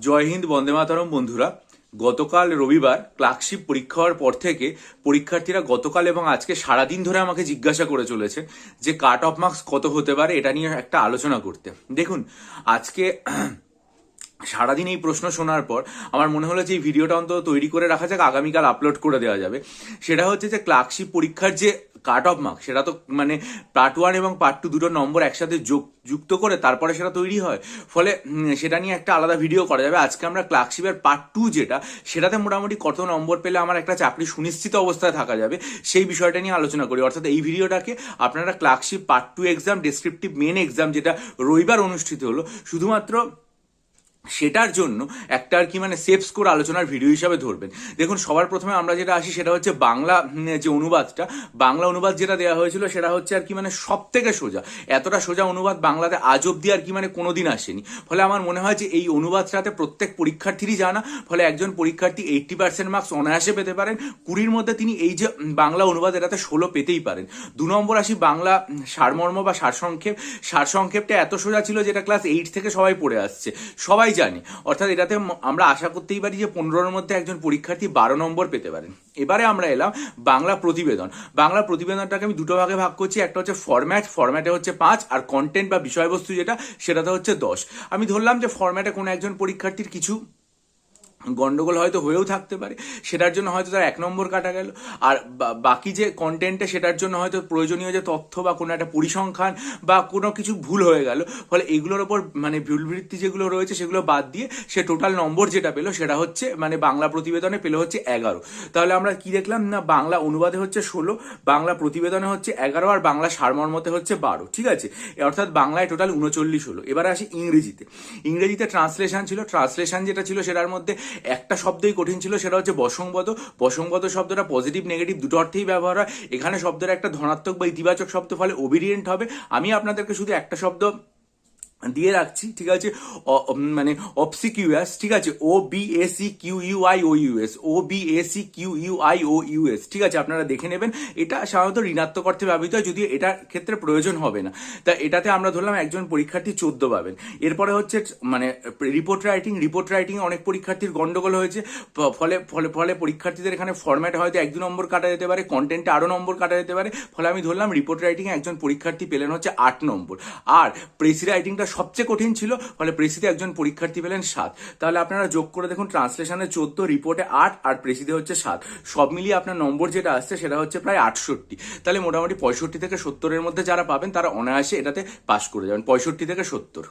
জয় হিন্দ, বন্দে মাতরম। বন্ধুরা, গতকাল রবিবার ক্লার্কশিপ পরীক্ষা হওয়ার পর থেকে পরীক্ষার্থীরা গতকাল এবং আজকে সারাদিন ধরে আমাকে জিজ্ঞাসা করে চলেছে যে কাট অফ মার্কস কত হতে পারে, এটা নিয়ে একটা আলোচনা করতে। দেখুন, আজকে সারাদিন এই প্রশ্ন শোনার পর আমার মনে হলো যে এই ভিডিওটা অন্তত তৈরি করে রাখা যাক, আগামীকাল আপলোড করে দেওয়া যাবে। সেটা হচ্ছে যে ক্লার্কশিপ পরীক্ষার যে কাট অফ মার্কস, সেটা তো মানে পার্ট 1 এবং পার্ট 2 দুটো নম্বর একসাথে যুক্ত করে তারপরে সেটা তৈরি হয়। ফলে সেটা নিয়ে একটা আলাদা ভিডিও করা যাবে। আজকে আমরা ক্লার্কশিপের পার্ট 2 যেটা, সেটাতে মোটামুটি কত নম্বর পেলে আমার একটা চাকরি সুনিশ্চিত অবস্থায় থাকা যাবে সেই বিষয়টা নিয়ে আলোচনা করি। অর্থাৎ এই ভিডিওটাকে আপনারা clerkship part 2 exam, descriptive main exam যেটা রবিবার অনুষ্ঠিত হলো, শুধুমাত্র সেটার জন্য একটা আর কি মানে সেফ স্কোর আলোচনার ভিডিও হিসাবে ধরবেন। দেখুন, সবার প্রথমে আমরা যেটা আসি সেটা হচ্ছে বাংলা যে অনুবাদটা, বাংলা অনুবাদ যেটা দেওয়া হয়েছিল সেটা হচ্ছে আর কি মানে সব থেকে সোজা। এতটা সোজা অনুবাদ বাংলাতে আজ অব্দি আর কি মানে কোনোদিন আসেনি। ফলে আমার মনে হয় যে এই অনুবাদটাতে প্রত্যেক পরীক্ষার্থীরই জানা। ফলে একজন পরীক্ষার্থী 80% মার্কস অনায়াসে পেতে পারেন। 20-র মধ্যে তিনি এই যে বাংলা অনুবাদ, এটাতে 16 পেতেই পারেন। 2 নম্বর আসি বাংলা সারমর্ম বা সারসংক্ষেপ। সারসংক্ষেপটা এত সোজা ছিল যেটা ক্লাস 8 থেকে সবাই পড়ে আসছে, সবাই জানি। অর্থাৎ এটাতে আমরা আশা করতেই পারি যে 15-র মধ্যে একজন পরীক্ষার্থী 12 নম্বর পেতে পারেন। এবারে আমরা এলাম বাংলা প্রতিবেদন। বাংলা প্রতিবেদনটাকে আমি দুটো ভাগে ভাগ করছি। একটা হচ্ছে ফরম্যাটে হচ্ছে 5, আর কন্টেন্ট বা বিষয়বস্তু যেটা, সেটাতে হচ্ছে 10। আমি ধরলাম যে ফরম্যাটে কোনো একজন পরীক্ষার্থীর কিছু গন্ডগোল হয়তো হয়েও থাকতে পারে, সেটার জন্য হয়তো তার 1 নম্বর কাটা গেল। আর বাকি যে কন্টেন্টে, সেটার জন্য হয়তো প্রয়োজনীয় যে তথ্য বা কোনো একটা পরিসংখ্যান বা কোনো কিছু ভুল হয়ে গেল। ফলে এগুলোর ওপর মানে ভুলবৃত্তি যেগুলো রয়েছে সেগুলো বাদ দিয়ে সে টোটাল নম্বর যেটা পেলো সেটা হচ্ছে মানে বাংলা প্রতিবেদনে পেলো হচ্ছে 11। তাহলে আমরা কি দেখলাম না, বাংলা অনুবাদে হচ্ছে 16, বাংলা প্রতিবেদনে হচ্ছে 11, আর বাংলা সারমর্মতে হচ্ছে 12। ঠিক আছে, অর্থাৎ বাংলায় টোটাল 39 হলো। এবারে আসি ইংরেজিতে ট্রান্সলেশন ছিল। ট্রান্সলেশন যেটা ছিল সেটার মধ্যে একটা শব্দই কঠিন ছিল, সেটা হচ্ছে বসংবদ শব্দটা পজিটিভ নেগেটিভ দুটো অর্থেই ব্যবহার হয়। এখানে শব্দটা একটা ধনাত্মক বা ইতিবাচক শব্দ, ফলে ওবিডিয়েন্ট হবে। আমি আপনাদেরকে শুধু একটা শব্দ দিয়ে রাখছি, ঠিক আছে, মানে অবসিকিউয়াস। ঠিক আছে, OBACQUIOUS, ঠিক আছে, আপনারা দেখে নেবেন। এটা সাধারণত ঋণাত্মক অর্থে ব্যবহৃত হয়, যদিও এটার ক্ষেত্রে প্রয়োজন হবে না। তা এটাতে আমরা ধরলাম একজন পরীক্ষার্থী 14 পাবেন। এরপরে হচ্ছে মানে রিপোর্ট রাইটিং অনেক পরীক্ষার্থীর গন্ডগোল হয়েছে। ফলে ফলে ফলে পরীক্ষার্থীদের এখানে ফরম্যাটে হয়তো 1-2 নম্বর কাটা যেতে পারে, কন্টেন্টে আরো নম্বর কাটা যেতে পারে। ফলে আমি ধরলাম রিপোর্ট রাইটিং একজন পরীক্ষার্থী পেলেন হচ্ছে 8 নম্বর। আর প্রেসি রাইটিংটা সবচেয়ে কঠিন ছিল, ফলে প্রেসিতে একজন পরীক্ষার্থী পেলেন 7। তাহলে আপনারা যোগ করে দেখুন, ট্রান্সলেশনে 14, রিপোর্টে 8, আর প্রেসিতে হচ্ছে 7। সব মিলিয়ে আপনার নম্বর যেটা আসছে সেটা হচ্ছে প্রায় 68। তাহলে মোটামুটি 65 থেকে 70-এর মধ্যে যারা পাবেন তারা অনায়াসে এটাতে পাস করে যাবেন, 65 থেকে 70।